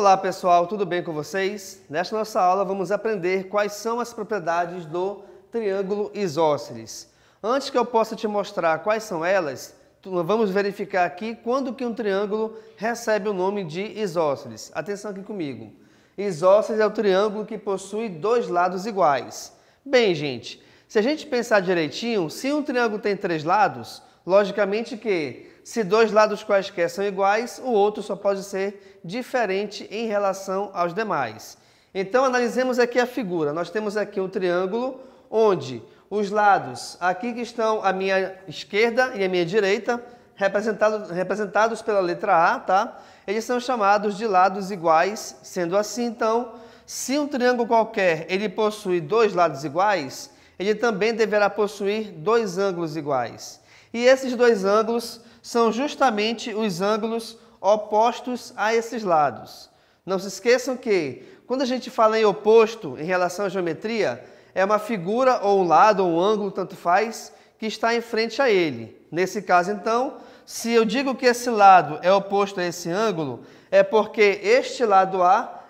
Olá pessoal, tudo bem com vocês? Nesta nossa aula vamos aprender quais são as propriedades do triângulo isósceles. Antes que eu possa te mostrar quais são elas, vamos verificar aqui quando que um triângulo recebe o nome de isósceles. Atenção aqui comigo. Isósceles é o triângulo que possui dois lados iguais. Bem, gente, se a gente pensar direitinho, se um triângulo tem três lados, logicamente que se dois lados quaisquer são iguais, o outro só pode ser diferente em relação aos demais. Então, analisemos aqui a figura. Nós temos aqui um triângulo onde os lados, aqui que estão a minha esquerda e a minha direita, representados pela letra A, tá? Eles são chamados de lados iguais. Sendo assim, então, se um triângulo qualquer ele possui dois lados iguais, ele também deverá possuir dois ângulos iguais. E esses dois ângulos são justamente os ângulos opostos a esses lados. Não se esqueçam que, quando a gente fala em oposto em relação à geometria, é uma figura ou um lado ou um ângulo, tanto faz, que está em frente a ele. Nesse caso, então, se eu digo que esse lado é oposto a esse ângulo, é porque este lado A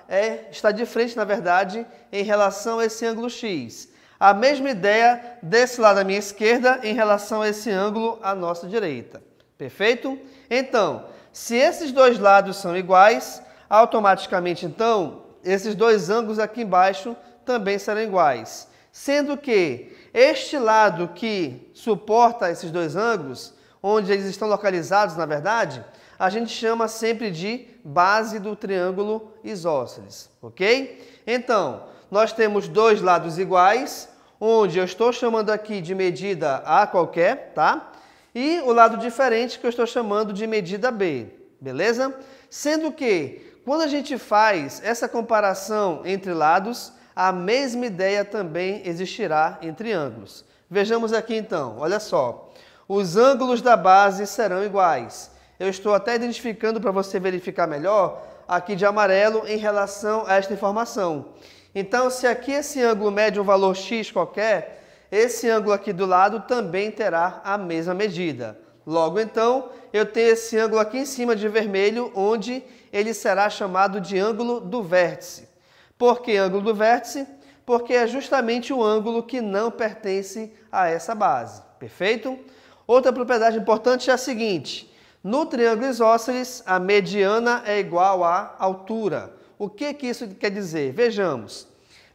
está de frente, na verdade, em relação a esse ângulo X. A mesma ideia desse lado à minha esquerda em relação a esse ângulo à nossa direita. Perfeito? Então, se esses dois lados são iguais, automaticamente, então, esses dois ângulos aqui embaixo também serão iguais. Sendo que este lado que suporta esses dois ângulos, onde eles estão localizados, na verdade, a gente chama sempre de base do triângulo isósceles, ok? Então, nós temos dois lados iguais, onde eu estou chamando aqui de medida A qualquer, tá? E o lado diferente que eu estou chamando de medida B, beleza? Sendo que, quando a gente faz essa comparação entre lados, a mesma ideia também existirá em triângulos. Vejamos aqui então, olha só. Os ângulos da base serão iguais. Eu estou até identificando para você verificar melhor, aqui de amarelo, em relação a esta informação. Então, se aqui esse ângulo mede um valor x qualquer, esse ângulo aqui do lado também terá a mesma medida. Logo, então, eu tenho esse ângulo aqui em cima de vermelho, onde ele será chamado de ângulo do vértice. Por que ângulo do vértice? Porque é justamente o ângulo que não pertence a essa base. Perfeito? Outra propriedade importante é a seguinte. No triângulo isósceles, a mediana é igual à altura. O que isso quer dizer? Vejamos.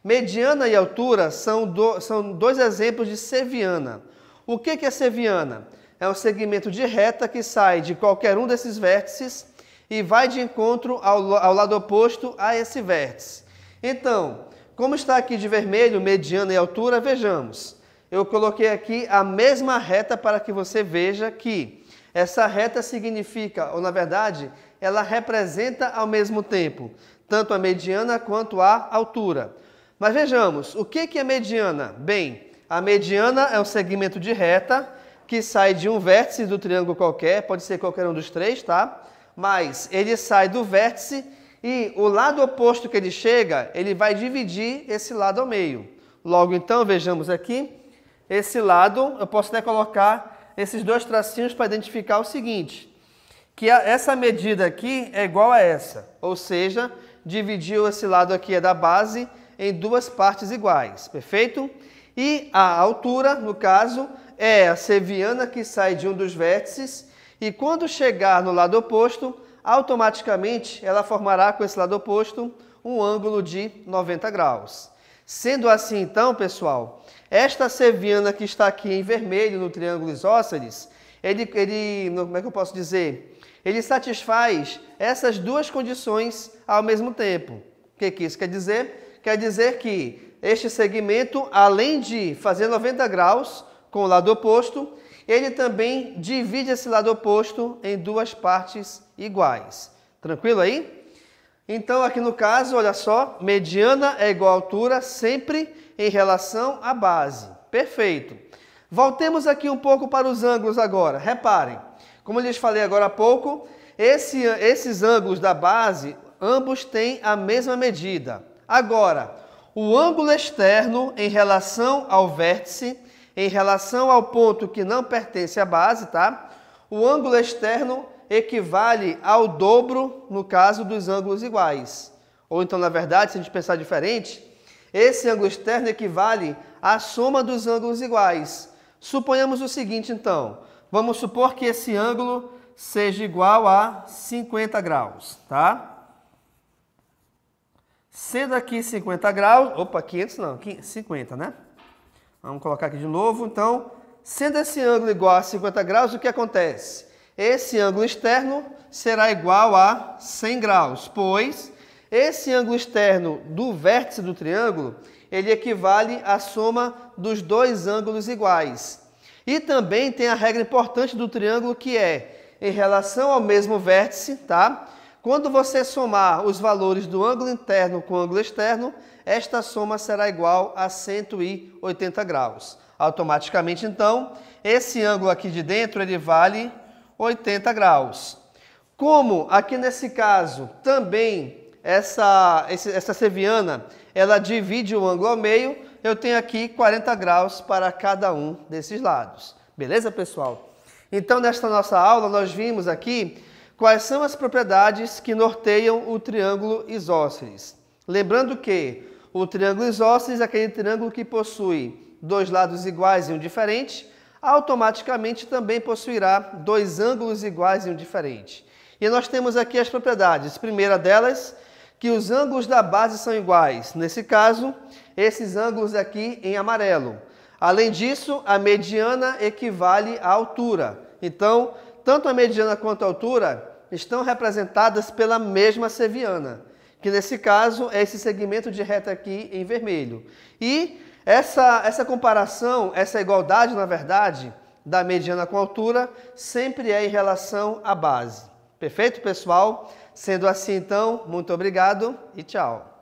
Mediana e altura são dois exemplos de seviana. O que é seviana? É um segmento de reta que sai de qualquer um desses vértices e vai de encontro ao lado oposto a esse vértice. Então, como está aqui de vermelho, mediana e altura, vejamos. Eu coloquei aqui a mesma reta para que você veja que essa reta significa, ou na verdade, ela representa ao mesmo tempo tanto a mediana quanto a altura. Mas vejamos, o que é mediana? Bem, a mediana é um segmento de reta que sai de um vértice do triângulo qualquer, pode ser qualquer um dos três, tá? Mas ele sai do vértice e o lado oposto que ele chega, ele vai dividir esse lado ao meio. Logo então, vejamos aqui, esse lado, eu posso até colocar esses dois tracinhos para identificar o seguinte, que essa medida aqui é igual a essa, ou seja, dividiu esse lado aqui da base em duas partes iguais, perfeito? E a altura, no caso, é a seviana que sai de um dos vértices e quando chegar no lado oposto, automaticamente ela formará com esse lado oposto um ângulo de 90 graus. Sendo assim, então, pessoal, esta seviana que está aqui em vermelho no triângulo isósceles, como é que eu posso dizer? Ele satisfaz essas duas condições ao mesmo tempo. O que isso quer dizer? Quer dizer que este segmento, além de fazer 90 graus com o lado oposto, ele também divide esse lado oposto em duas partes iguais. Tranquilo aí? Então, aqui no caso, olha só, mediana é igual a altura sempre em relação à base. Perfeito. Voltemos aqui um pouco para os ângulos agora. Reparem, como eu lhes falei agora há pouco, esses ângulos da base, ambos têm a mesma medida. Agora, o ângulo externo em relação ao vértice, em relação ao ponto que não pertence à base, tá? O ângulo externo equivale ao dobro, no caso dos ângulos iguais. ou então, na verdade, se a gente pensar diferente, esse ângulo externo equivale à soma dos ângulos iguais. Suponhamos o seguinte, então. Vamos supor que esse ângulo seja igual a 50 graus, tá? Sendo aqui 50 graus... Opa, 500 não, 50, né? Vamos colocar aqui de novo. Então, sendo esse ângulo igual a 50 graus, o que acontece? Esse ângulo externo será igual a 100 graus, pois esse ângulo externo do vértice do triângulo, ele equivale à soma dos dois ângulos iguais. E também tem a regra importante do triângulo, que é, em relação ao mesmo vértice, tá? Quando você somar os valores do ângulo interno com o ângulo externo, esta soma será igual a 180 graus. Automaticamente, então, esse ângulo aqui de dentro, ele vale 80 graus. Como aqui nesse caso também essa seviana ela divide o ângulo ao meio, eu tenho aqui 40 graus para cada um desses lados. Beleza, pessoal? Então, nesta nossa aula, nós vimos aqui quais são as propriedades que norteiam o triângulo isósceles. Lembrando que o triângulo isósceles é aquele triângulo que possui dois lados iguais e um diferente, automaticamente também possuirá dois ângulos iguais e um diferente. E nós temos aqui as propriedades. Primeira delas, que os ângulos da base são iguais. Nesse caso, esses ângulos aqui em amarelo. Além disso, a mediana equivale à altura. Então, tanto a mediana quanto a altura estão representadas pela mesma seviana, que nesse caso é esse segmento de reta aqui em vermelho. E essa comparação, essa igualdade, na verdade, da mediana com a altura, sempre é em relação à base. Perfeito, pessoal? Sendo assim, então, muito obrigado e tchau.